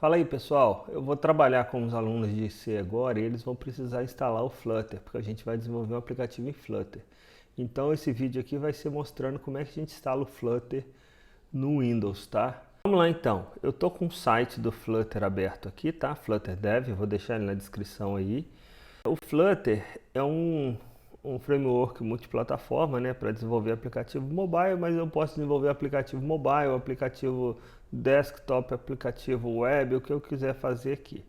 Fala aí pessoal, eu vou trabalhar com os alunos de C agora e eles vão precisar instalar o Flutter, porque a gente vai desenvolver um aplicativo em Flutter. Então esse vídeo aqui vai ser mostrando como é que a gente instala o Flutter no Windows, tá? Vamos lá então, eu tô com o site do Flutter aberto aqui, tá? Flutter Dev, eu vou deixar ele na descrição aí. O Flutter é um framework multiplataforma, né, para desenvolver aplicativo mobile, mas eu posso desenvolver aplicativo mobile, aplicativo desktop, aplicativo web, o que eu quiser fazer aqui.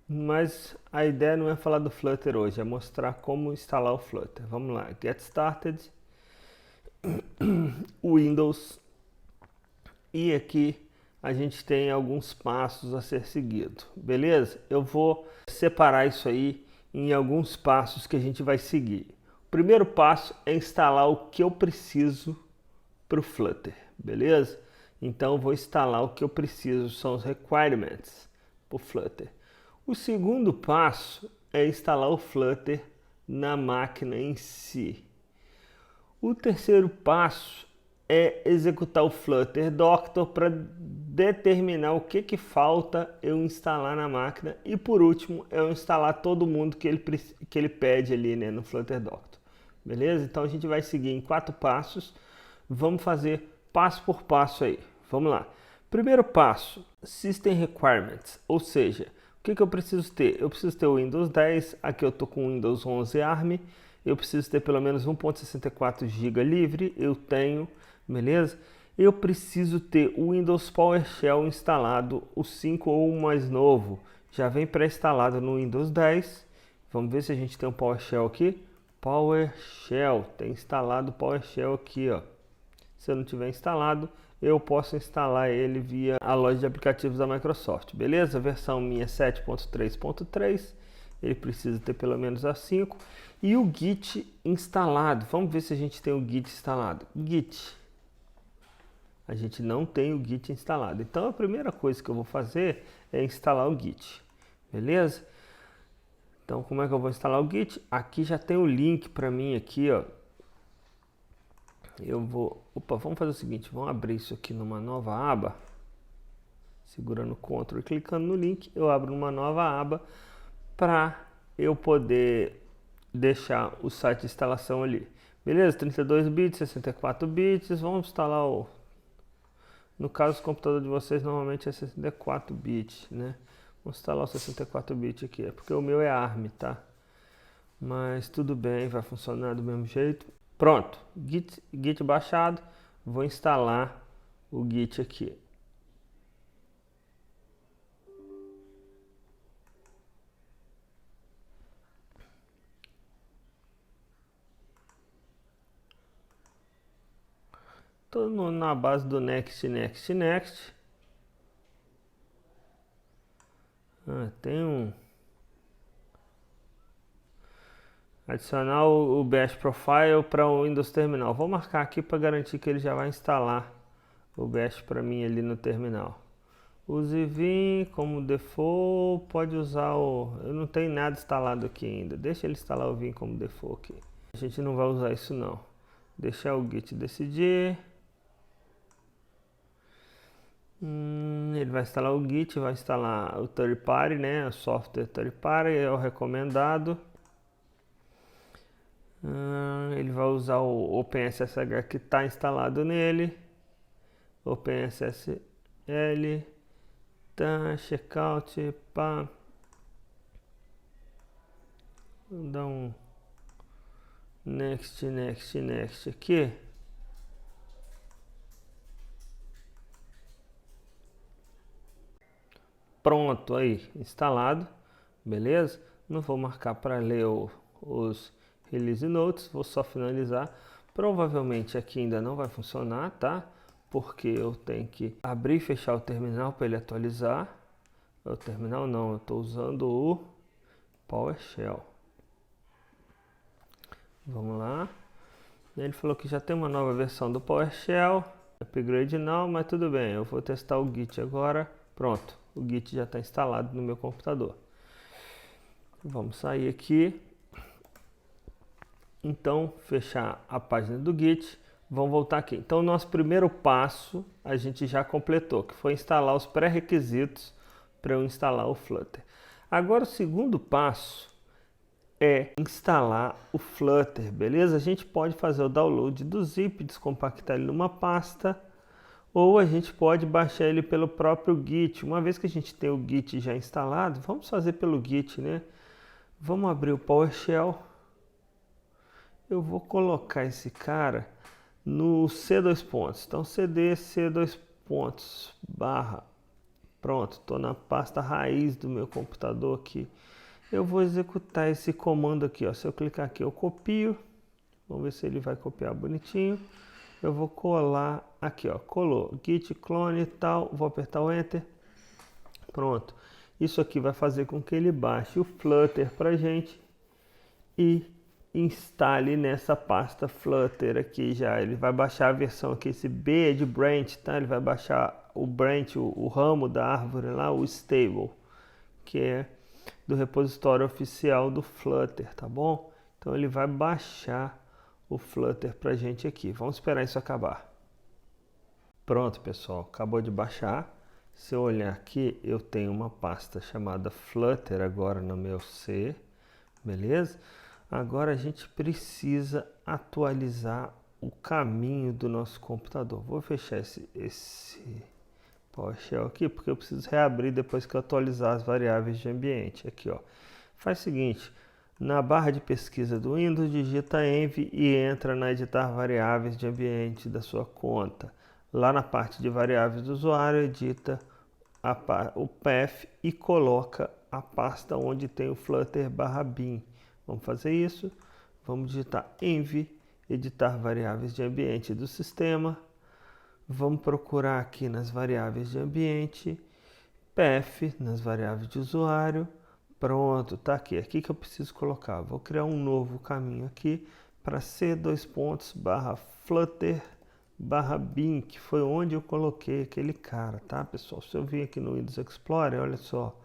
Mas a ideia não é falar do Flutter hoje, é mostrar como instalar o Flutter. Vamos lá, Get Started, Windows, e aqui a gente tem alguns passos a ser seguido, beleza? Eu vou separar isso aí em alguns passos que a gente vai seguir. O primeiro passo é instalar o que eu preciso para o Flutter, beleza? Então eu vou instalar o que eu preciso, são os requirements para o Flutter. O segundo passo é instalar o Flutter na máquina em si. O terceiro passo é executar o Flutter Doctor para determinar o que falta eu instalar na máquina. E por último, eu instalar todo mundo que ele pede ali, né, no Flutter Doctor. Beleza? Então a gente vai seguir em 4 passos. Vamos fazer passo por passo aí. Vamos lá. Primeiro passo, System Requirements, ou seja, o que eu preciso ter? Eu preciso ter o Windows 10, aqui eu estou com o Windows 11 ARM, eu preciso ter pelo menos 1.64 GB livre, eu tenho, beleza? Eu preciso ter o Windows PowerShell instalado, o 5 ou o mais novo, já vem pré-instalado no Windows 10. Vamos ver se a gente tem um PowerShell aqui. PowerShell, tem instalado o PowerShell aqui, ó. Se eu não tiver instalado, eu posso instalar ele via a loja de aplicativos da Microsoft, beleza? A versão minha é 7.3.3, ele precisa ter pelo menos a 5. E o Git instalado, vamos ver se a gente tem o Git instalado. Git, a gente não tem o Git instalado, então a primeira coisa que eu vou fazer é instalar o Git, beleza? Então como é que eu vou instalar o Git? Aqui já tem o link para mim aqui, ó. Vamos fazer o seguinte, vamos abrir isso aqui numa nova aba, segurando o Ctrl e clicando no link, eu abro uma nova aba para eu poder deixar o site de instalação ali. Beleza? 32 bits, 64 bits, vamos instalar o... No caso, o computador de vocês normalmente é 64 bits, né? Vamos instalar o 64 bits aqui, é porque o meu é ARM, tá? Mas tudo bem, vai funcionar do mesmo jeito. Pronto, Git baixado, vou instalar o Git aqui. Estou na base do next. Tem um... Adicionar o Bash Profile para o Windows Terminal. Vou marcar aqui para garantir que ele já vai instalar o Bash para mim ali no terminal. Use Vim como default, pode usar o... Eu não tenho nada instalado aqui ainda. Deixa ele instalar o Vim como default aqui. A gente não vai usar isso não. Deixar o Git decidir. Ele vai instalar o Git, vai instalar o third party, né? O software third party é o recomendado. Ele vai usar o OpenSSH que está instalado nele. OpenSSL, tá, checkout, pá. Vou dar um next aqui. Pronto, aí, instalado, beleza? Não vou marcar para ler os release notes, vou só finalizar. Provavelmente aqui ainda não vai funcionar, tá? Porque eu tenho que abrir e fechar o terminal para ele atualizar. O terminal não, eu estou usando o PowerShell. Vamos lá. Ele falou que já tem uma nova versão do PowerShell. Upgrade não, mas tudo bem. Eu vou testar o Git agora. Pronto, o Git já está instalado no meu computador. Vamos sair aqui. Então, fechar a página do Git. Vamos voltar aqui. Então, o nosso primeiro passo a gente já completou, que foi instalar os pré-requisitos para eu instalar o Flutter. Agora o segundo passo é instalar o Flutter, beleza? A gente pode fazer o download do zip, descompactar ele numa pasta, ou a gente pode baixar ele pelo próprio Git. Uma vez que a gente tem o Git já instalado, vamos fazer pelo Git, né? Vamos abrir o PowerShell. Eu vou colocar esse cara no C2 pontos. Então cd C2 pontos barra. Pronto, estou na pasta raiz do meu computador aqui. Eu vou executar esse comando aqui, ó. Se eu clicar aqui, eu copio. Vamos ver se ele vai copiar bonitinho. Eu vou colar aqui, ó. Colou. Git clone e tal. Vou apertar o Enter. Pronto. Isso aqui vai fazer com que ele baixe o Flutter pra gente e instale nessa pasta Flutter aqui já. Ele vai baixar a versão aqui, esse B é de branch, tá? Ele vai baixar o branch, o ramo da árvore lá, o stable, que é do repositório oficial do Flutter, tá bom? Então ele vai baixar o Flutter pra gente aqui. Vamos esperar isso acabar. Pronto, pessoal, acabou de baixar. Se eu olhar aqui, eu tenho uma pasta chamada Flutter agora no meu C, beleza? Agora a gente precisa atualizar o caminho do nosso computador. Vou fechar esse PowerShell aqui, porque eu preciso reabrir depois que eu atualizar as variáveis de ambiente. Aqui, ó. Faz o seguinte, na barra de pesquisa do Windows, digita env e entra na editar variáveis de ambiente da sua conta. Lá na parte de variáveis do usuário, edita o path e coloca a pasta onde tem o flutter/bin. Vamos fazer isso. Vamos digitar env, editar variáveis de ambiente do sistema. Vamos procurar aqui nas variáveis de ambiente, path, nas variáveis de usuário. Pronto, tá aqui. Aqui que eu preciso colocar. Vou criar um novo caminho aqui para C2 pontos barra flutter/bin, que foi onde eu coloquei aquele cara, tá, pessoal? Se eu vir aqui no Windows Explorer, olha só,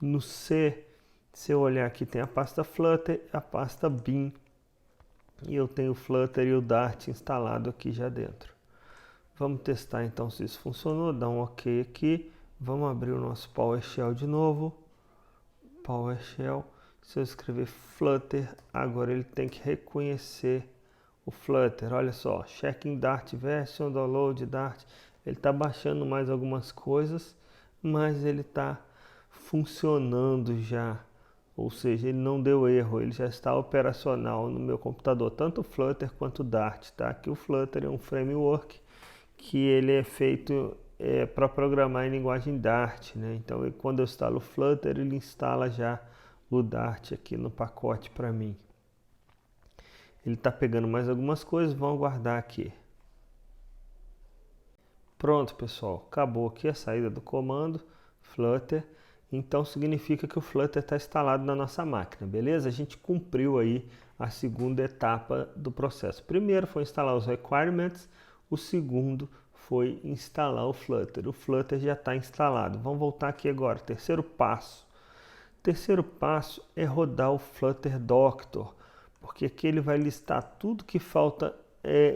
no C, se eu olhar aqui, tem a pasta Flutter, a pasta bin, e eu tenho o Flutter e o Dart instalado aqui já dentro. Vamos testar então se isso funcionou, dá um OK aqui. Vamos abrir o nosso PowerShell de novo. PowerShell, se eu escrever Flutter, agora ele tem que reconhecer o Flutter. Olha só, checking Dart version, download Dart. Ele está baixando mais algumas coisas, mas ele está funcionando já. Ou seja, ele não deu erro, ele já está operacional no meu computador, tanto o Flutter quanto o Dart, tá? Que o Flutter é um framework que ele é feito para programar em linguagem Dart, né? Então, quando eu instalo o Flutter, ele instala já o Dart aqui no pacote para mim. Ele está pegando mais algumas coisas, vamos aguardar aqui. Pronto, pessoal, acabou aqui a saída do comando Flutter. Então significa que o Flutter está instalado na nossa máquina, beleza? A gente cumpriu aí a segunda etapa do processo. Primeiro foi instalar os requirements, o segundo foi instalar o Flutter. O Flutter já está instalado. Vamos voltar aqui agora, terceiro passo. Terceiro passo é rodar o Flutter Doctor, porque aqui ele vai listar tudo que falta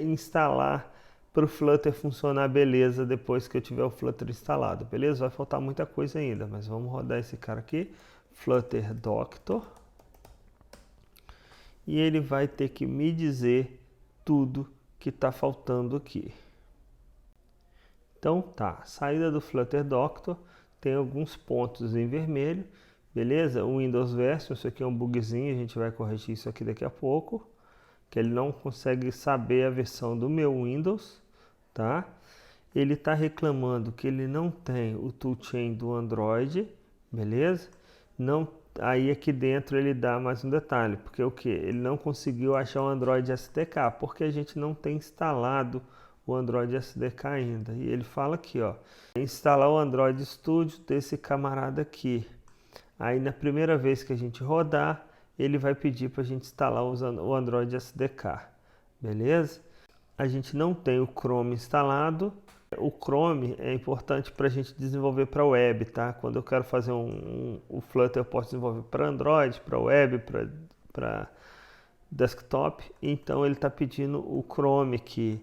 instalar para o Flutter funcionar beleza depois que eu tiver o Flutter instalado, beleza? Vai faltar muita coisa ainda, mas vamos rodar esse cara aqui, Flutter Doctor, e ele vai ter que me dizer tudo que está faltando aqui. Então tá, saída do Flutter Doctor, tem alguns pontos em vermelho, beleza? O Windows Version, isso aqui é um bugzinho, a gente vai corrigir isso aqui daqui a pouco, que ele não consegue saber a versão do meu Windows, tá? Ele está reclamando que ele não tem o toolchain do Android, beleza? Não, aí aqui dentro ele dá mais um detalhe, porque o que? Ele não conseguiu achar o Android SDK, porque a gente não tem instalado o Android SDK ainda. E ele fala aqui, ó, instalar o Android Studio desse camarada aqui. Aí na primeira vez que a gente rodar, ele vai pedir para a gente instalar o Android SDK, beleza? A gente não tem o Chrome instalado. O Chrome é importante para a gente desenvolver para web, tá? Quando eu quero fazer o Flutter, eu posso desenvolver para Android, para web, para desktop. Então ele está pedindo o Chrome aqui.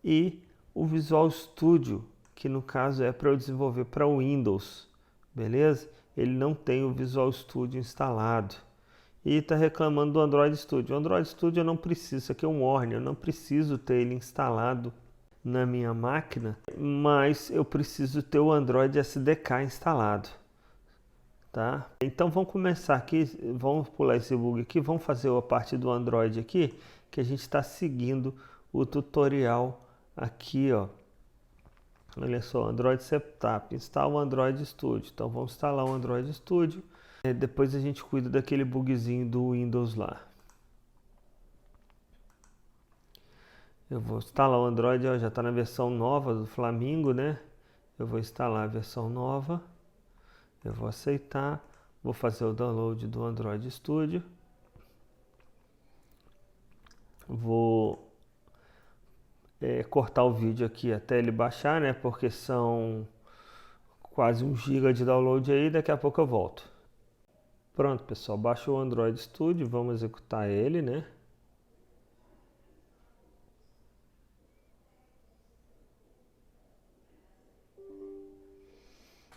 E o Visual Studio, que no caso é para eu desenvolver para Windows, beleza? Ele não tem o Visual Studio instalado. E está reclamando do Android Studio. O Android Studio eu não preciso, isso aqui é um warning, eu não preciso ter ele instalado na minha máquina, mas eu preciso ter o Android SDK instalado, tá? Então vamos começar aqui, vamos pular esse bug aqui, vamos fazer a parte do Android aqui, que a gente está seguindo o tutorial aqui, ó. Olha só, Android Setup, instala o Android Studio. Então vamos instalar o Android Studio. Depois a gente cuida daquele bugzinho do Windows lá. Eu vou instalar o Android, ó, já está na versão nova do Flamingo, né? Eu vou instalar a versão nova. Eu vou aceitar. Vou fazer o download do Android Studio. Vou cortar o vídeo aqui até ele baixar, né? Porque são quase 1 GB de download aí. Daqui a pouco eu volto. Pronto, pessoal, baixou o Android Studio, vamos executar ele, né?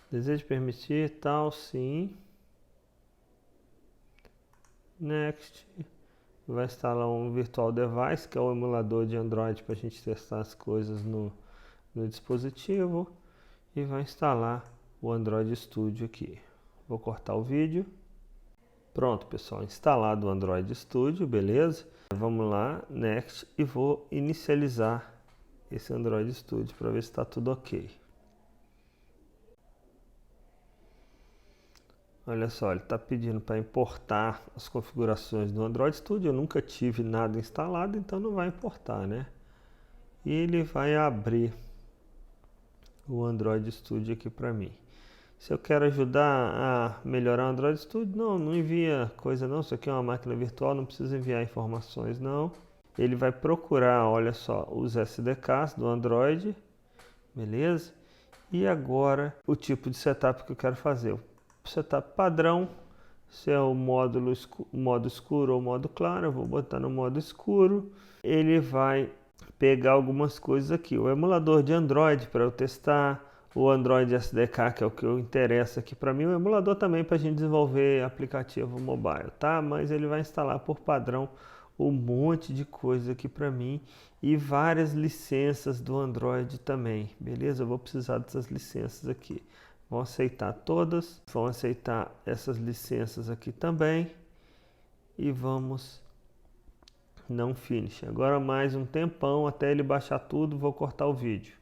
Deseja permitir, tal, sim. Next. Vai instalar um Virtual Device, que é o emulador de Android para a gente testar as coisas no dispositivo. E vai instalar o Android Studio aqui. Vou cortar o vídeo. Pronto, pessoal, instalado o Android Studio, beleza? Vamos lá, Next, e vou inicializar esse Android Studio para ver se está tudo ok. Olha só, ele está pedindo para importar as configurações do Android Studio. Eu nunca tive nada instalado, então não vai importar, né? E ele vai abrir o Android Studio aqui para mim. Se eu quero ajudar a melhorar o Android Studio, não envia coisa não. Isso aqui é uma máquina virtual, não precisa enviar informações não. Ele vai procurar, olha só, os SDKs do Android, beleza? E agora o tipo de setup que eu quero fazer. O setup padrão, se é o modo escuro ou modo claro, eu vou botar no modo escuro. Ele vai pegar algumas coisas aqui. O emulador de Android para eu testar. O Android SDK, que é o que eu interessa aqui para mim, o emulador também para a gente desenvolver aplicativo mobile, tá? Mas ele vai instalar por padrão um monte de coisa aqui para mim e várias licenças do Android também, beleza? Eu vou precisar dessas licenças aqui. Vão aceitar todas, vão aceitar essas licenças aqui também e vamos não finish. Agora mais um tempão até ele baixar tudo, vou cortar o vídeo.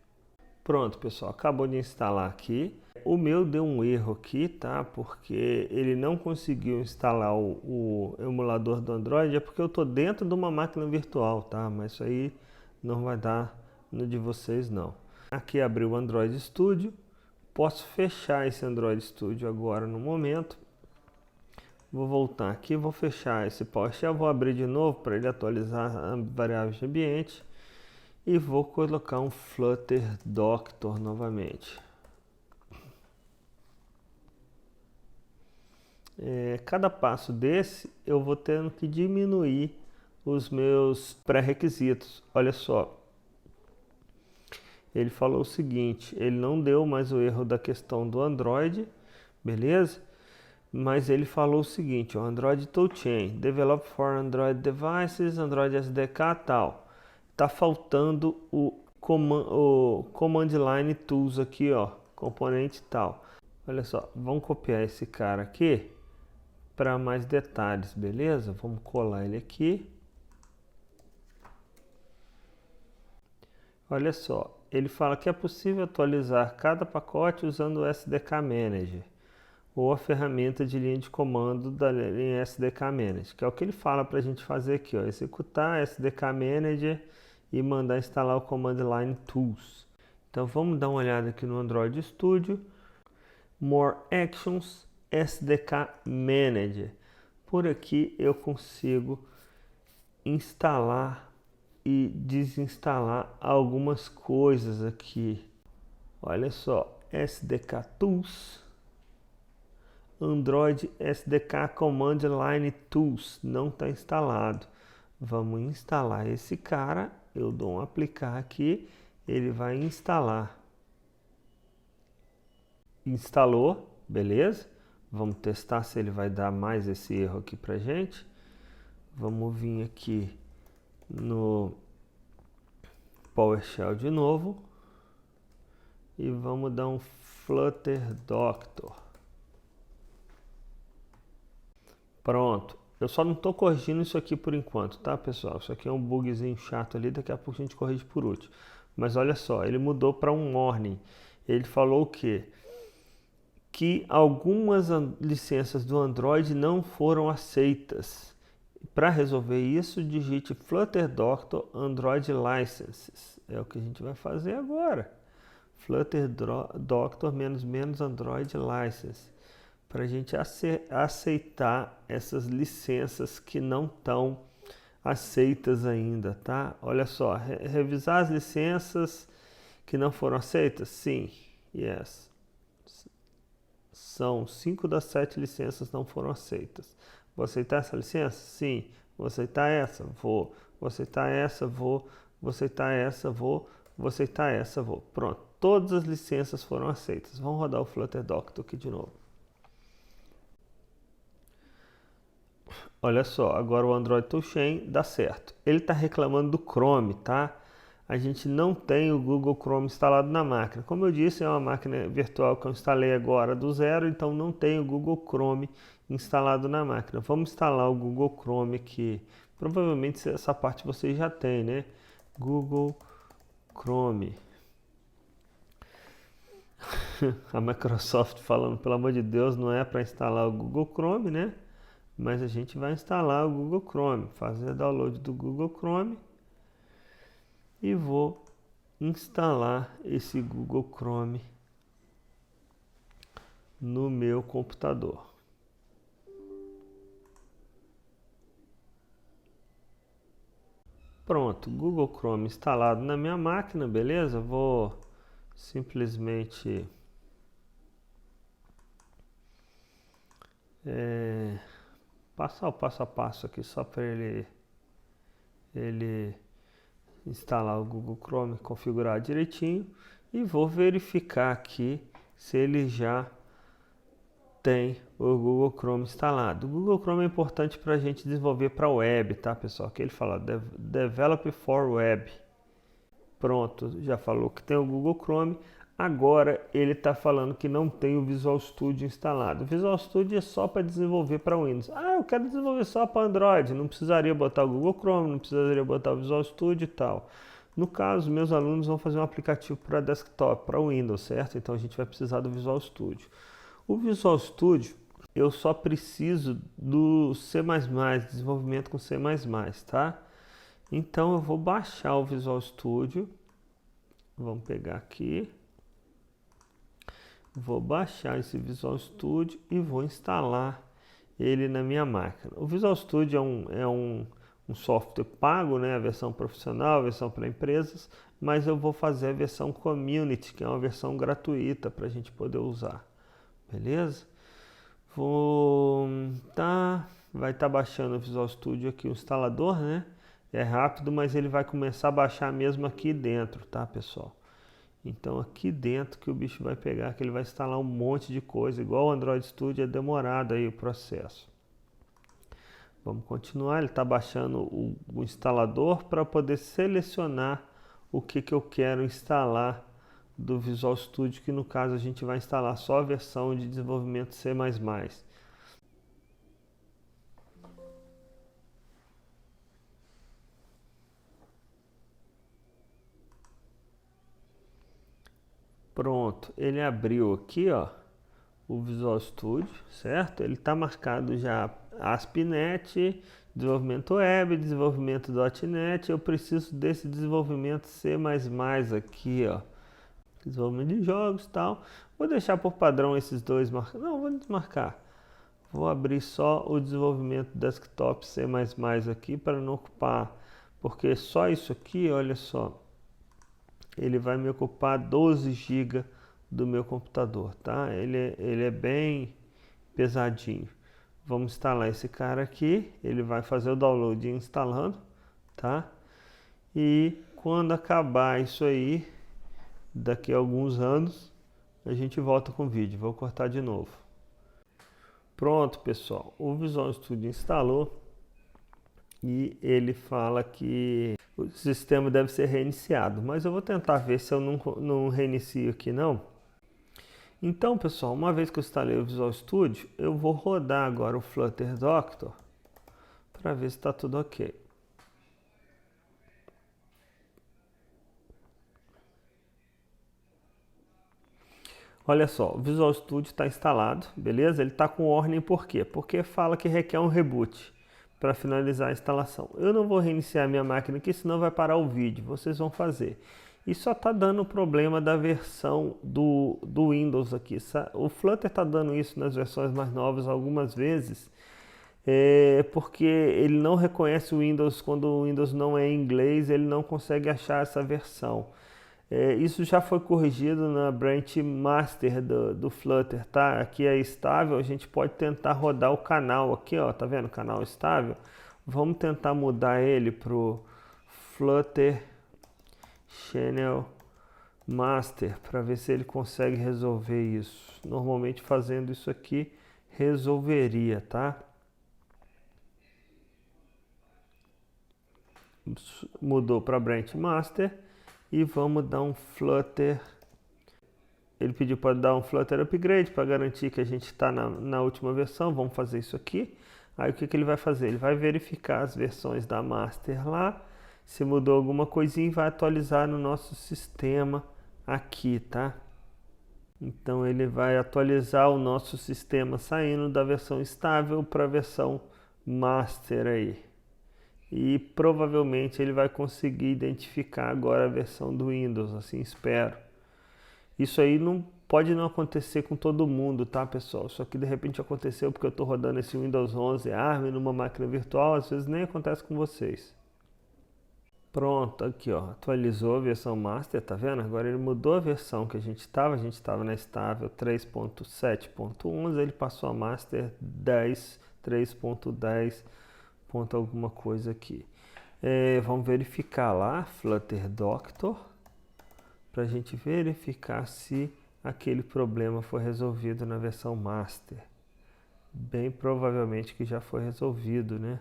Pronto, pessoal, acabou de instalar aqui. O meu deu um erro aqui, tá? Porque ele não conseguiu instalar o emulador do Android, é porque eu tô dentro de uma máquina virtual, tá? Mas isso aí não vai dar no de vocês, não. Aqui abriu o Android Studio. Posso fechar esse Android Studio agora no momento. Vou voltar aqui, vou fechar esse PowerShell, vou abrir de novo para ele atualizar a variável de ambiente. E vou colocar um Flutter Doctor novamente. Cada passo desse eu vou tendo que diminuir os meus pré-requisitos. Olha só, ele falou o seguinte, ele não deu mais o erro da questão do Android, beleza? Mas ele falou o seguinte, ó, Android Toolchain, Develop for Android Devices, Android SDK tal. Tá faltando o Command Line Tools aqui, ó, componente tal. Olha só, vamos copiar esse cara aqui para mais detalhes, beleza? Vamos colar ele aqui. Olha só, ele fala que é possível atualizar cada pacote usando o SDK Manager ou a ferramenta de linha de comando da linha SDK Manager, que é o que ele fala para a gente fazer aqui, ó, executar SDK Manager e mandar instalar o Command Line Tools. Então vamos dar uma olhada aqui no Android Studio, More Actions, SDK Manager. Por aqui eu consigo instalar e desinstalar algumas coisas aqui. Olha só, SDK Tools, Android SDK Command Line Tools não está instalado. Vamos instalar esse cara. Eu dou um aplicar aqui, ele vai instalar. Instalou, beleza? Vamos testar se ele vai dar mais esse erro aqui pra gente. Vamos vir aqui no PowerShell de novo e vamos dar um Flutter Doctor. Pronto. Eu só não estou corrigindo isso aqui por enquanto, tá, pessoal? Isso aqui é um bugzinho chato ali, daqui a pouco a gente corrige por último. Mas olha só, ele mudou para um warning. Ele falou o quê? Que algumas licenças do Android não foram aceitas. Para resolver isso, digite Flutter Doctor Android Licenses. É o que a gente vai fazer agora. Flutter Doctor -- Android License. Para a gente aceitar essas licenças que não estão aceitas ainda, tá? Olha só, revisar as licenças que não foram aceitas? Sim, yes. São 5 das 7 licenças não foram aceitas. Vou aceitar essa licença? Sim. Vou aceitar essa? Vou. Vou aceitar essa? Vou. Vou aceitar essa? Vou. Vou aceitar essa? Vou. Pronto. Todas as licenças foram aceitas. Vamos rodar o Flutter Doctor aqui de novo. Olha só, agora o Android Toolchain dá certo. Ele está reclamando do Chrome, tá? A gente não tem o Google Chrome instalado na máquina. Como eu disse, é uma máquina virtual que eu instalei agora do zero, então não tem o Google Chrome instalado na máquina. Vamos instalar o Google Chrome aqui. Provavelmente essa parte vocês já têm, né? Google Chrome. A Microsoft falando, pelo amor de Deus, não é para instalar o Google Chrome, né? Mas a gente vai instalar o Google Chrome, fazer download do Google Chrome e vou instalar esse Google Chrome no meu computador. Pronto, Google Chrome instalado na minha máquina, beleza? Vou simplesmente passar o passo a passo aqui só para ele instalar o Google Chrome, configurar direitinho e vou verificar aqui se ele já tem o Google Chrome instalado. O Google Chrome é importante para a gente desenvolver para web, tá, pessoal? Aqui ele fala Develop for Web. Pronto, já falou que tem o Google Chrome. Agora ele está falando que não tem o Visual Studio instalado. O Visual Studio é só para desenvolver para Windows. Ah, eu quero desenvolver só para Android. Não precisaria botar o Google Chrome, não precisaria botar o Visual Studio e tal. No caso, meus alunos vão fazer um aplicativo para desktop, para Windows, certo? Então a gente vai precisar do Visual Studio. O Visual Studio, eu só preciso do C++, desenvolvimento com C++, tá? Então eu vou baixar o Visual Studio. Vamos pegar aqui. Vou baixar esse Visual Studio e vou instalar ele na minha máquina. O Visual Studio é um software pago, né? A versão profissional, a versão para empresas, mas eu vou fazer a versão Community, que é uma versão gratuita para a gente poder usar. Beleza? Vai estar baixando o Visual Studio aqui, o instalador, né? É rápido, mas ele vai começar a baixar mesmo aqui dentro, tá, pessoal? Então aqui dentro que o bicho vai pegar, que ele vai instalar um monte de coisa, igual o Android Studio, é demorado aí o processo. Vamos continuar, ele está baixando o instalador para poder selecionar o que eu quero instalar do Visual Studio, que no caso a gente vai instalar só a versão de desenvolvimento C++. Pronto, ele abriu aqui, ó, o Visual Studio, certo? Ele está marcado já ASP.NET, desenvolvimento web, desenvolvimento .NET. Eu preciso desse desenvolvimento C++ aqui, ó, desenvolvimento de jogos e tal. Vou deixar por padrão esses dois marcados. Não, vou desmarcar. Vou abrir só o desenvolvimento desktop C++ aqui para não ocupar, porque só isso aqui, olha só, ele vai me ocupar 12 GB do meu computador, tá? Ele é bem pesadinho. Vamos instalar esse cara aqui, ele vai fazer o download instalando, tá? E quando acabar isso aí, daqui a alguns anos, a gente volta com o vídeo. Vou cortar de novo. Pronto, pessoal, o Visual Studio instalou e ele fala que o sistema deve ser reiniciado, mas eu vou tentar ver se eu não reinicio aqui não. Então, pessoal, uma vez que eu instalei o Visual Studio, eu vou rodar agora o Flutter Doctor para ver se está tudo ok. Olha só, o Visual Studio está instalado, beleza? Ele está com warning por quê? Porque fala que requer um reboot para finalizar a instalação. Eu não vou reiniciar minha máquina aqui, senão vai parar o vídeo. Vocês vão fazer. E só está dando o problema da versão do Windows aqui. O Flutter está dando isso nas versões mais novas algumas vezes, porque ele não reconhece o Windows quando o Windows não é em inglês, ele não consegue achar essa versão. Isso já foi corrigido na branch master do Flutter, tá? Aqui é estável, a gente pode tentar rodar o canal aqui, ó, tá vendo? Canal estável. Vamos tentar mudar ele pro Flutter Channel Master para ver se ele consegue resolver isso. Normalmente fazendo isso aqui resolveria, tá? Mudou para branch master. E vamos dar um Flutter. Ele pediu para dar um Flutter Upgrade para garantir que a gente está na última versão. Vamos fazer isso aqui. Aí o que ele vai fazer? Ele vai verificar as versões da Master lá. Se mudou alguma coisinha, vai atualizar no nosso sistema aqui, tá? Então ele vai atualizar o nosso sistema saindo da versão estável para a versão Master aí. E provavelmente ele vai conseguir identificar agora a versão do Windows, assim espero. Isso aí pode não acontecer com todo mundo, tá, pessoal? Só que de repente aconteceu porque eu estou rodando esse Windows 11 ARM numa máquina virtual, às vezes nem acontece com vocês. Pronto, aqui ó, atualizou a versão Master, tá vendo? Agora ele mudou a versão que a gente estava na estável 3.7.11, ele passou a Master 3.10. Ponto alguma coisa aqui. Vamos verificar lá, Flutter Doctor, para a gente verificar se aquele problema foi resolvido na versão Master. Bem provavelmente que já foi resolvido, né?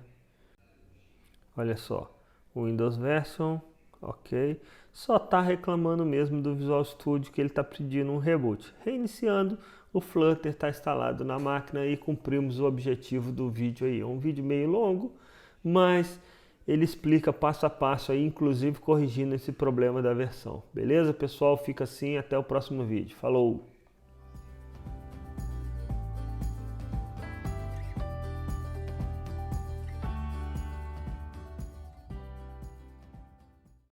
Olha só, Windows Version, ok. Só está reclamando mesmo do Visual Studio que ele está pedindo um reboot. Reiniciando, o Flutter está instalado na máquina e cumprimos o objetivo do vídeo aí. É um vídeo meio longo, mas ele explica passo a passo aí, inclusive corrigindo esse problema da versão. Beleza, pessoal? Fica assim, até o próximo vídeo. Falou!